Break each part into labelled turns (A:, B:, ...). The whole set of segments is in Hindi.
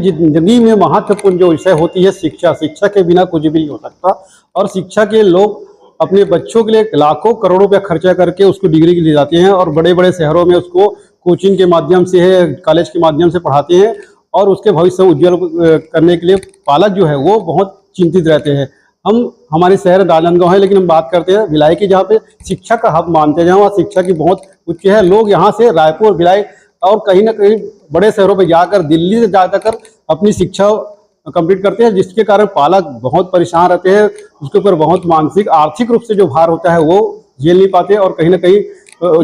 A: जिंदगी में महत्वपूर्ण जो विषय होती है शिक्षा। शिक्षा के बिना कुछ भी नहीं हो सकता। और शिक्षा के लोग अपने बच्चों के लिए लाखों करोड़ों रुपया खर्चा करके उसको डिग्री के लिए जाते हैं और बड़े बड़े शहरों में उसको कोचिंग के माध्यम से है, कॉलेज के माध्यम से पढ़ाते हैं और उसके भविष्य उज्जवल करने के लिए पालक जो है वो बहुत चिंतित रहते हैं। हमारे शहर राजनांदगांव है, लेकिन हम बात करते हैं भिलाई की, जहाँ पे शिक्षा का हब मानते हैं, जहाँ वहाँ शिक्षा की बहुत उच्च है। लोग यहाँ से रायपुर, भिलाई और कहीं ना कहीं बड़े शहरों पे जाकर, दिल्ली से जाकर अपनी शिक्षा कंप्लीट करते हैं, जिसके कारण पालक बहुत परेशान रहते हैं। उसके ऊपर बहुत मानसिक आर्थिक रूप से जो भार होता है वो झेल नहीं पाते और कहीं ना कहीं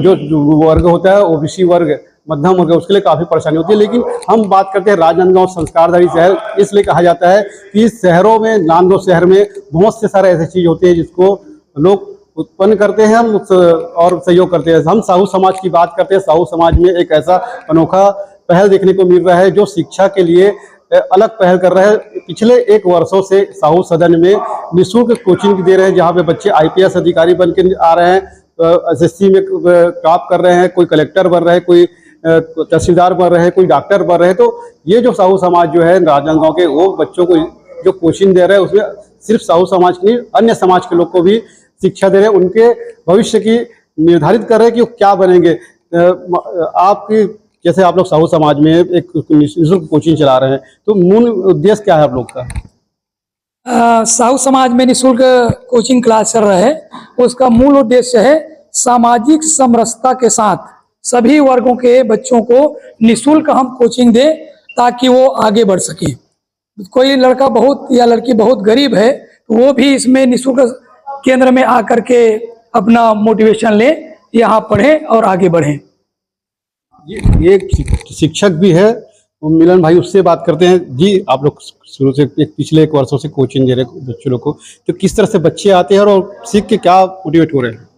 A: जो वर्ग होता है ओबीसी वर्ग, मध्यम वर्ग, उसके लिए काफ़ी परेशानी होती है। लेकिन हम बात करते हैं राजनांदगांव संस्कारधारी शहर इसलिए कहा जाता है कि इस शहरों में, नांदगांव शहर में बहुत से सारे ऐसी चीज़ होती है जिसको लोग उत्पन्न करते हैं हम और सहयोग करते हैं। हम साहू समाज की बात करते हैं। साहू समाज में एक ऐसा अनोखा पहल देखने को मिल रहा है जो शिक्षा के लिए अलग पहल कर रहा है। पिछले 1 वर्षों से साहू सदन में निःशुल्क कोचिंग दे रहे हैं, जहाँ पे बच्चे IPS अधिकारी बन के आ रहे हैं, SSC में टॉप कर रहे हैं, कोई कलेक्टर बन रहे हैं, कोई तहसीलदार बन रहे हैं, कोई डॉक्टर बन रहे हैं। तो ये जो साहू समाज जो है राजनांदगांव के, वो बच्चों को जो कोचिंग दे रहे हैं उसमें सिर्फ साहू समाज की नहीं, अन्य समाज के लोग को भी शिक्षा दे रहे हैं, उनके भविष्य की निर्धारित कर रहे हैं कि वो क्या बनेंगे। आपकी जैसे आप लोग साहू समाज में एक निःशुल्क कोचिंग चला रहे हैं, तो मूल उद्देश्य क्या है आप लोग का?
B: साहू समाज में निःशुल्क कोचिंग क्लास चल रहा है। उसका मूल उद्देश्य है सामाजिक समरसता के साथ सभी वर्गों के बच्चों को निःशुल्क हम कोचिंग दें ताकि वो आगे बढ़ सके। कोई लड़का बहुत या लड़की बहुत गरीब है तो वो भी इसमें निःशुल्क केंद्र में आकर के अपना मोटिवेशन ले, यहाँ पढ़ें और आगे बढ़ें।
A: ये शिक्षक भी है मिलन भाई, उससे बात करते हैं। जी, आप लोग शुरू से पिछले 1 वर्षों से कोचिंग दे रहे हैं बच्चों लोग को, तो किस तरह से बच्चे आते हैं और सीख के क्या मोटिवेट हो रहे हैं?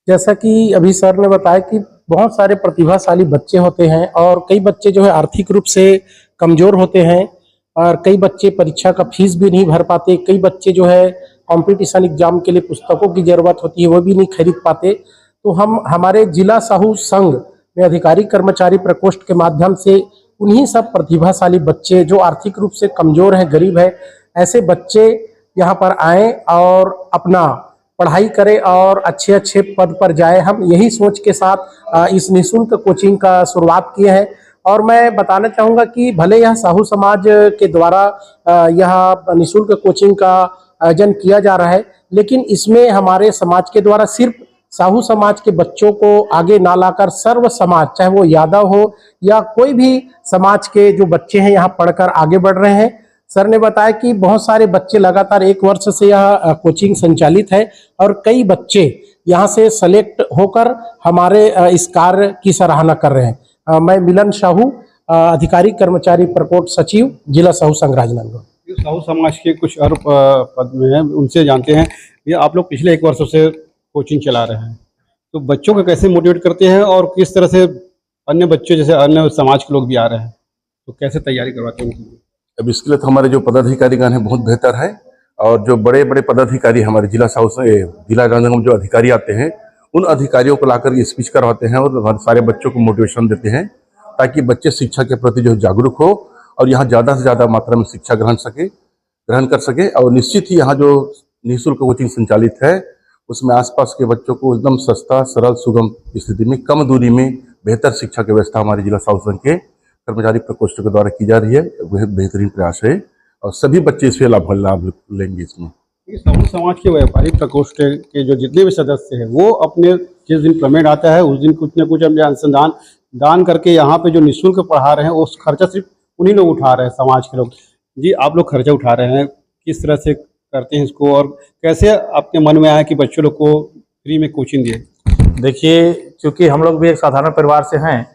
C: जैसा कि अभी सर ने बताया कि बहुत सारे प्रतिभाशाली बच्चे होते हैं और कई बच्चे जो है आर्थिक रूप से कमज़ोर होते हैं और कई बच्चे परीक्षा का फीस भी नहीं भर पाते। कई बच्चे जो है कंपटीशन एग्जाम के लिए पुस्तकों की ज़रूरत होती है वो भी नहीं खरीद पाते। तो हम हमारे जिला साहू संघ में अधिकारी कर्मचारी प्रकोष्ठ के माध्यम से उन्हीं सब प्रतिभाशाली बच्चे जो आर्थिक रूप से कमज़ोर हैं, गरीब है, ऐसे बच्चे यहाँ पर आएँ और अपना पढ़ाई करें और अच्छे अच्छे पद पर जाए। हम यही सोच के साथ इस निःशुल्क कोचिंग का शुरुआत किए हैं। और मैं बताना चाहूँगा कि भले यह साहू समाज के द्वारा यह निःशुल्क कोचिंग का आयोजन किया जा रहा है, लेकिन इसमें हमारे समाज के द्वारा सिर्फ साहू समाज के बच्चों को आगे ना लाकर सर्व समाज, चाहे वो यादव हो या कोई भी समाज के जो बच्चे हैं यहाँ पढ़कर आगे बढ़ रहे हैं। सर ने बताया कि बहुत सारे बच्चे लगातार 1 वर्ष से यह कोचिंग संचालित है और कई बच्चे यहाँ से सेलेक्ट होकर हमारे इस कार्य की सराहना कर रहे हैं। मैं मिलन साहू, अधिकारी कर्मचारी प्रकोष्ठ सचिव, जिला साहू संघ राजनांदगांव।
A: साहू समाज के कुछ और पद में हैं, उनसे जानते हैं। ये आप लोग पिछले 1 वर्षों से कोचिंग चला रहे हैं, तो बच्चों को कैसे मोटिवेट करते हैं और किस तरह से अन्य बच्चे जैसे अन्य समाज के लोग भी आ रहे हैं तो कैसे तैयारी करवाते हैं?
D: अब इसके लिए तो हमारे जो पदाधिकारीगण हैं बहुत बेहतर है और जो बड़े बड़े पदाधिकारी हमारे जिला राजनांदगांव में जो अधिकारी आते हैं उन अधिकारियों को लाकर ये स्पीच करवाते हैं और सारे बच्चों को मोटिवेशन देते हैं ताकि बच्चे शिक्षा के प्रति जो जागरूक हो और यहाँ ज़्यादा से ज़्यादा मात्रा में शिक्षा ग्रहण कर सके। और निश्चित ही यहाँ जो निःशुल्क कोचिंग संचालित है उसमें आसपास के बच्चों को एकदम सस्ता, सरल, सुगम स्थिति में, कम दूरी में बेहतर शिक्षा की व्यवस्था हमारे जिला साहू संघ के कर्मचारी प्रकोष्ठ के द्वारा की जा रही है। वह बेहतरीन प्रयास है और सभी बच्चे इससे लाभ लेंगे। इसमें
A: साहू समाज के व्यापारिक प्रकोष्ठ के जो जितने भी सदस्य हैं वो अपने जिस दिन पेमेंट आता है उस दिन कुछ न कुछ अपने अनुसंधान दान करके यहाँ पे जो निःशुल्क पढ़ा रहे हैं उस खर्चा सिर्फ उन्हीं लोग उठा रहे हैं, समाज के लोग। जी, आप लोग खर्चा उठा रहे हैं, किस तरह से करते हैं इसको और कैसे आपके मन में आया कि बच्चों लोग को फ्री में कोचिंग दिए?
E: देखिए, क्योंकि हम लोग भी एक साधारण परिवार से हैं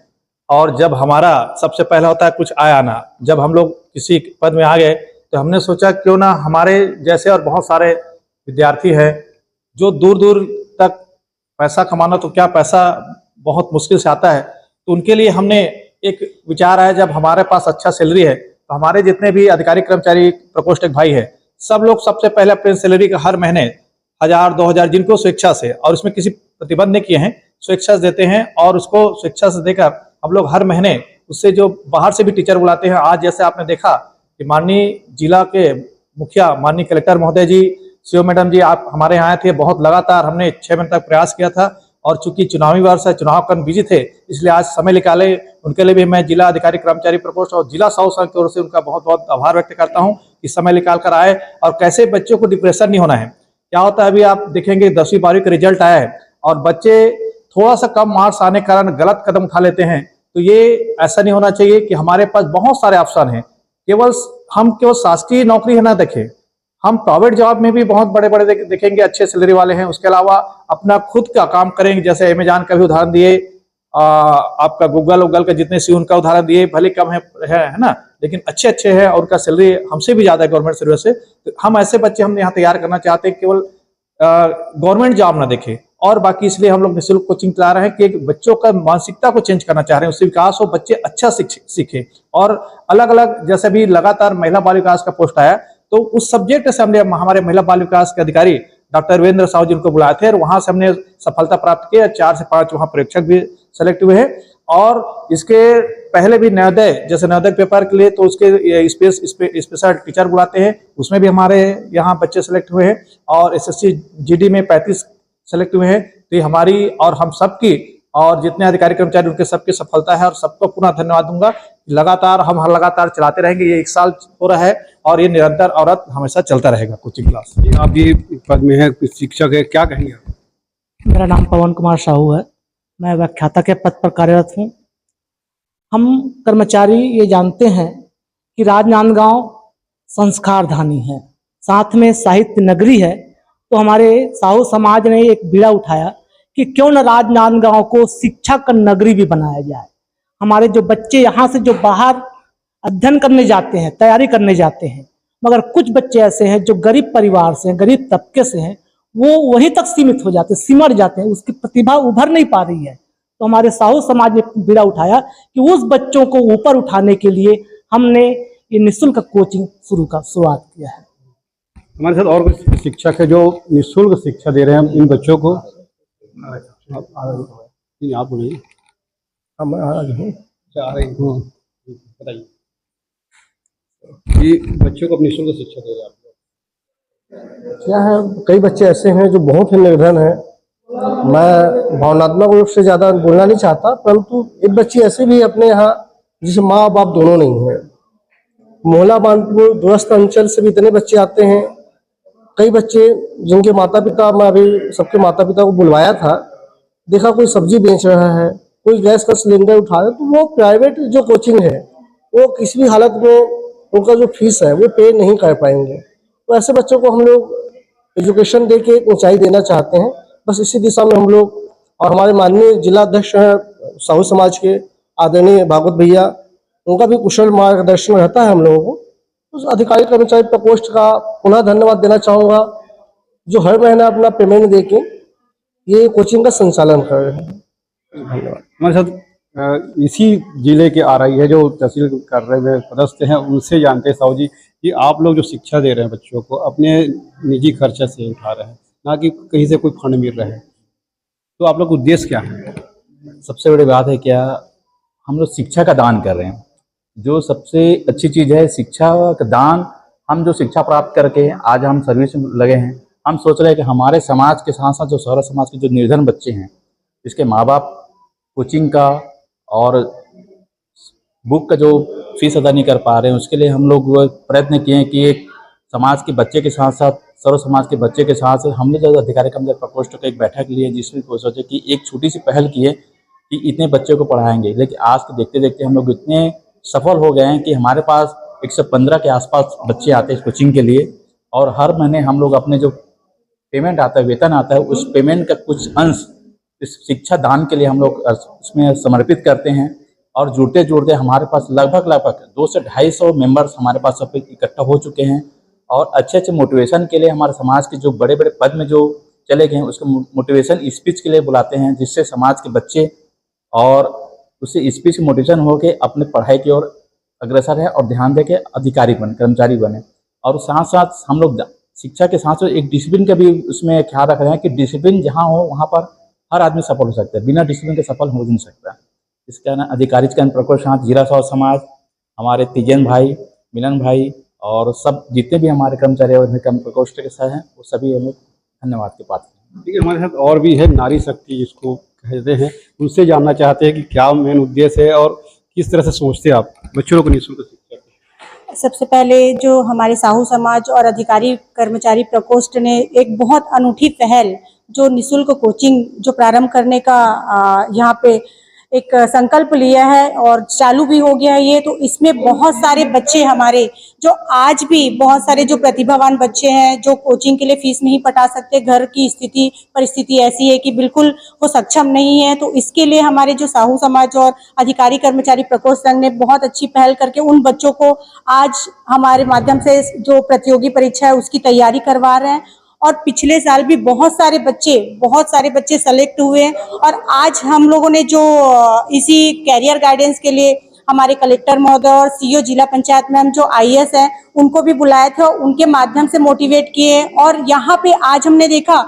E: और जब हमारा सबसे पहला होता है कुछ आया ना, जब हम लोग किसी पद में आ गए तो हमने सोचा क्यों ना हमारे जैसे और बहुत सारे विद्यार्थी हैं जो दूर दूर तक पैसा कमाना, तो क्या पैसा बहुत मुश्किल से आता है, तो उनके लिए हमने एक विचार आया, जब हमारे पास अच्छा सैलरी है तो हमारे जितने भी अधिकारी कर्मचारी प्रकोष्ठ के भाई है सब लोग सबसे पहले अपने सैलरी का हर महीने 1000-2000 जिनको स्वेच्छा से, और इसमें किसी प्रतिबंध नहीं किए हैं, स्वेच्छा से देते हैं और उसको स्वेच्छा से देकर हम लोग हर महीने उससे जो बाहर से भी टीचर बुलाते हैं। आज जैसे आपने देखा कि माननीय जिला के मुखिया माननीय कलेक्टर महोदय जी, सीओ मैडम जी, आप हमारे यहाँ आए थे। बहुत लगातार हमने 6 महीने तक प्रयास किया था, और चूंकि चुनावी वर्ष है, चुनाव करण बिजी थे, इसलिए आज समय निकाले। उनके लिए भी मैं जिला अधिकारी कर्मचारी प्रकोष्ठ और जिला साहू संघ की ओर से उनका बहुत बहुत आभार व्यक्त करता हूं कि समय निकाल कर आए। और कैसे बच्चों को डिप्रेशन नहीं होना है। क्या होता है, अभी आप देखेंगे 10वीं 12वीं का रिजल्ट आया है और बच्चे थोड़ा सा कम मार्क्स आने के कारण गलत कदम उठा लेते हैं। तो ये ऐसा नहीं होना चाहिए कि हमारे पास बहुत सारे ऑप्शन हैं, हम केवल शासकीय नौकरी है ना देखें, हम प्राइवेट जॉब में भी बहुत बड़े बड़े देखेंगे अच्छे सैलरी वाले हैं। उसके अलावा अपना खुद का काम करेंगे, जैसे अमेजॉन का भी उदाहरण दिए, आपका गूगल के जितने सी उनका उदाहरण दिए, भले कम है ना, लेकिन अच्छे अच्छे हैं और उनका सैलरी हमसे भी ज्यादा है गवर्नमेंट सर्विस से। तो हम ऐसे बच्चे हम यहाँ तैयार करना चाहते हैं, केवल गवर्नमेंट जॉब ना देखे। और बाकी इसलिए हम लोग निःशुल्क कोचिंग चला रहे हैं कि एक बच्चों का मानसिकता को चेंज करना चाह रहे हैं, उससे विकास हो, बच्चे अच्छा सीखे। और अलग अलग जैसे भी लगातार महिला बाल विकास का पोस्ट आया, तो उस सब्जेक्ट से हमने हमारे महिला बाल विकास के अधिकारी डॉक्टर वीरेंद्र साहू जी उनको बुलाए थे और वहां से हमने सफलता प्राप्त की। 4 से 5 वहां परीक्षक भी सेलेक्ट हुए हैं। और इसके पहले भी नवोदय पेपर के लिए तो उसके स्पेशल टीचर बुलाते हैं, उसमें भी हमारे यहाँ बच्चे सेलेक्ट हुए हैं। और एसएससी जीडी में 35 सेलेक्ट हुए हैं। तो ये हमारी और हम सबकी और जितने अधिकारी कर्मचारी उनके सबकी सफलता है, और सबको पुनः धन्यवाद दूंगा। हम लगातार चलाते रहेंगे। ये 1 साल हो रहा है और ये निरंतर और हमेशा चलता रहेगा कोचिंग क्लास।
A: आप भी पद में है, शिक्षक है, क्या कहेंगे आप?
F: मेरा नाम पवन कुमार साहू है, मैं व्याख्याता के पद पर कार्यरत हूँ। हम कर्मचारी ये जानते हैं कि राजनांदगांव संस्कार धानी है, साथ में साहित्य नगरी है। तो हमारे साहू समाज ने एक बीड़ा उठाया कि क्यों न राजनांदगांव को शिक्षा का नगरी भी बनाया जाए। हमारे जो बच्चे यहाँ से जो बाहर अध्ययन करने जाते हैं, तैयारी करने जाते हैं, मगर कुछ बच्चे ऐसे हैं जो गरीब परिवार से हैं, गरीब तबके से हैं, वो वहीं तक सीमित हो जाते हैं, सिमट जाते हैं, उसकी प्रतिभा उभर नहीं पा रही है। तो हमारे साहू समाज ने बीड़ा उठाया कि उस बच्चों को ऊपर उठाने के लिए हमने ये निःशुल्क कोचिंग शुरुआत किया है।
A: हमारे साथ और कुछ शिक्षक है जो निःशुल्क शिक्षा दे रहे हैं इन बच्चों को। आप बोलिए।
C: हम आज हैं
A: बताइए कि बच्चों को अपनी निःशुल्क शिक्षा दे रहे हैं आप?
C: क्या है, कई बच्चे ऐसे हैं जो बहुत ही निर्धन हैं। मैं भावनात्मक रूप से ज़्यादा बोलना नहीं चाहता, परंतु एक बच्चे ऐसे भी अपने यहाँ जिसे माँ बाप दोनों नहीं है। मोहला बांधपुर दूरस्थ अंचल से भी इतने बच्चे आते हैं। कई बच्चे जिनके माता पिता, मैं अभी सबके माता पिता को बुलवाया था, देखा कोई सब्जी बेच रहा है, कोई गैस का सिलेंडर उठा रहा है, तो वो प्राइवेट जो कोचिंग है वो किसी भी हालत में उनका जो फीस है वो पे नहीं कर पाएंगे। तो ऐसे बच्चों को हम लोग एजुकेशन दे के ऊंचाई देना चाहते हैं। बस इसी दिशा में हम लोग और हमारे माननीय जिला अध्यक्ष हैं साहू समाज के आदरणीय भागवत भैया, उनका भी कुशल मार्गदर्शन रहता है हम लोगों को। उस अधिकारी कर्मचारी प्रकोष्ठ का पुनः धन्यवाद देना चाहूँगा जो हर महीना अपना पेमेंट दे के ये कोचिंग का संचालन कर रहे हैं। धन्यवाद।
A: हमारे साथ इसी जिले के आरआई है जो तहसील कार्यालय में पदस्थ हैं, उनसे जानते हैं साहू जी कि आप लोग जो शिक्षा दे रहे हैं बच्चों को अपने निजी खर्चे से उठा रहे हैं, ना कि कहीं से कोई फंड मिल रहा है, तो आप लोग का उद्देश्य क्या है?
G: सबसे बड़ी बात है क्या, हम लोग शिक्षा का दान कर रहे हैं। जो सबसे अच्छी चीज़ है शिक्षा का दान। हम जो शिक्षा प्राप्त करके आज हम सर्विस में लगे हैं, हम सोच रहे हैं कि हमारे समाज के साथ साथ जो शहर समाज के जो निर्धन बच्चे हैं, जिसके माँ बाप कोचिंग का और बुक का जो फीस अदा नहीं कर पा रहे हैं, उसके लिए हम लोग प्रयत्न किए हैं कि एक समाज के बच्चे के साथ साथ सर्व समाज के बच्चे के साथ हमने जो अधिकारी कर्मचारी प्रकोष्ठ का एक बैठक ली है, जिसमें सोचे कि एक छोटी सी पहल की है कि इतने बच्चों को पढ़ाएंगे। लेकिन आज के देखते देखते हम लोग इतने सफल हो गए हैं कि हमारे पास 115 के आसपास बच्चे आते हैं कोचिंग के लिए, और हर महीने हम लोग अपने जो पेमेंट आता है, वेतन आता है, उस पेमेंट का कुछ अंश इस शिक्षा दान के लिए हम लोग उसमें समर्पित करते हैं। और जुड़ते जुड़ते हमारे पास लगभग 200 से 250 मेंबर्स हमारे पास सब इकट्ठा हो चुके हैं। और अच्छे अच्छे मोटिवेशन के लिए हमारे समाज के जो बड़े बड़े पद में जो चले गए हैं, उसको मोटिवेशन स्पीच के लिए बुलाते हैं, जिससे समाज के बच्चे और उससे स्पीच मोटिवेशन होकर अपने पढ़ाई की ओर अग्रसर है और ध्यान दे के अधिकारी बने, कर्मचारी बने। और साथ साथ हम लोग शिक्षा के साथ साथ एक डिसिप्लिन का भी उसमें ख्याल रख रहे हैं कि डिसिप्लिन जहाँ हो वहाँ पर हर आदमी सफल हो सकता है, बिना डिसिप्लिन के सफल हो नहीं सकता। इसका ना अधिकारी चयन प्रकोष्ठ जिला साहू समाज, हमारे तिजन भाई, मिलन भाई और सब जितने भी हमारे कर्मचारी चयन प्रकोष्ठ के साथ हैं वो सभी हम लोग धन्यवाद के पात्र हैं।
A: देखिए हमारे साथ और भी है नारी शक्ति जिसको कहते हैं, उनसे जानना चाहते हैं कि क्या मेन उद्देश्य है और किस तरह से सोचते हैं आप बच्चों को निःशुल्क शिक्षा।
H: सबसे पहले जो हमारे साहू समाज और अधिकारी कर्मचारी प्रकोष्ठ ने एक बहुत अनूठी पहल जो निःशुल्क कोचिंग जो प्रारंभ करने का यहाँ पे एक संकल्प लिया है और चालू भी हो गया है ये, तो इसमें बहुत सारे बच्चे हमारे जो आज भी बहुत सारे जो प्रतिभावान बच्चे हैं जो कोचिंग के लिए फीस नहीं पटा सकते, घर की परिस्थिति ऐसी है कि बिल्कुल वो सक्षम नहीं है, तो इसके लिए हमारे जो साहू समाज और अधिकारी कर्मचारी प्रकोष्ठ संघ ने बहुत अच्छी पहल करके उन बच्चों को आज हमारे माध्यम से जो प्रतियोगी परीक्षा है उसकी तैयारी करवा रहे हैं। और पिछले साल भी बहुत सारे बच्चे सेलेक्ट हुए हैं और आज हम लोगों ने जो इसी कैरियर गाइडेंस के लिए हमारे कलेक्टर महोदय और सीईओ जिला पंचायत मैम जो आईएएस है उनको भी बुलाए थे और उनके माध्यम से मोटिवेट किए। और यहाँ पे आज हमने देखा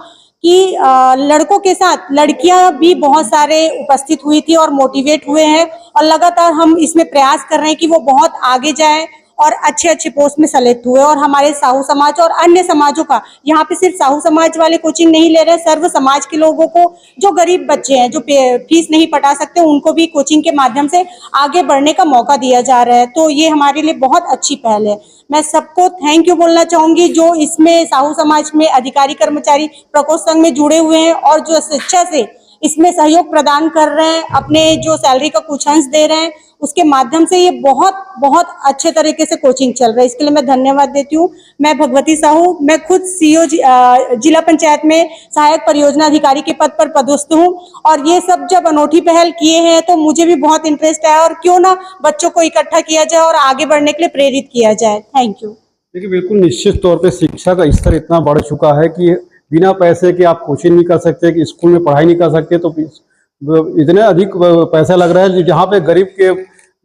H: कि लड़कों के साथ लड़कियां भी बहुत सारे उपस्थित हुई थी और मोटिवेट हुए हैं और लगातार हम इसमें प्रयास कर रहे हैं कि वो बहुत आगे जाए और अच्छे पोस्ट में सेलेक्ट हुए। और हमारे साहू समाज और अन्य समाजों का, यहाँ पे सिर्फ साहू समाज वाले कोचिंग नहीं ले रहे, सर्व समाज के लोगों को जो गरीब बच्चे हैं जो फीस नहीं पटा सकते उनको भी कोचिंग के माध्यम से आगे बढ़ने का मौका दिया जा रहा है। तो ये हमारे लिए बहुत अच्छी पहल है। मैं सबको थैंक यू बोलना चाहूंगी जो इसमें साहू समाज में अधिकारी कर्मचारी प्रकोष्ठ संघ में जुड़े हुए हैं और जो शिक्षा से इसमें सहयोग प्रदान कर रहे हैं, अपने जो सैलरी का कुछ अंश दे रहे हैं, उसके माध्यम से ये बहुत अच्छे तरीके से कोचिंग चल रहा है। इसके लिए मैं धन्यवाद देती हूँ। मैं भगवती साहू, मैं खुद सीईओ जिला पंचायत में सहायक परियोजना अधिकारी के पद पर पदस्थ हूँ और ये सब जब अनोखी पहल किए हैं तो मुझे भी बहुत इंटरेस्ट है और क्यों ना बच्चों को इकट्ठा किया जाए और आगे बढ़ने के लिए प्रेरित किया जाए। Thank you.
A: देखिए बिल्कुल निश्चित तौर पर शिक्षा का स्तर इतना बढ़ चुका है कि बिना पैसे के आप कोचिंग नहीं कर सकते, कि स्कूल में पढ़ाई नहीं कर सकते, तो इतने अधिक पैसा लग रहा है जहाँ पे गरीब के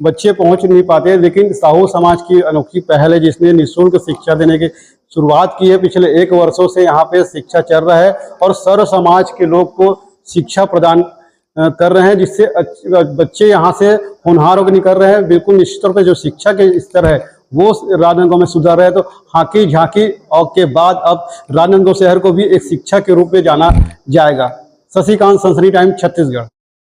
A: बच्चे पहुँच नहीं पाते। लेकिन साहू समाज की अनोखी पहल है जिसने निःशुल्क शिक्षा देने की शुरुआत की है। पिछले 1 वर्षों से यहाँ पे शिक्षा चल रहा है और सर्व समाज के लोग को शिक्षा प्रदान कर रहे हैं जिससे बच्चे यहाँ से होनहार होकर निकल रहे हैं। बिल्कुल निश्चित तौर पर जो शिक्षा के स्तर है वो राजनांदगांव में सुधार रहा है। तो हाकी झांकी और के बाद अब राजनांदगांव शहर को भी एक शिक्षा के रूप में जाना जाएगा। शशिकांत, सनसनी टाइम, छत्तीसगढ़।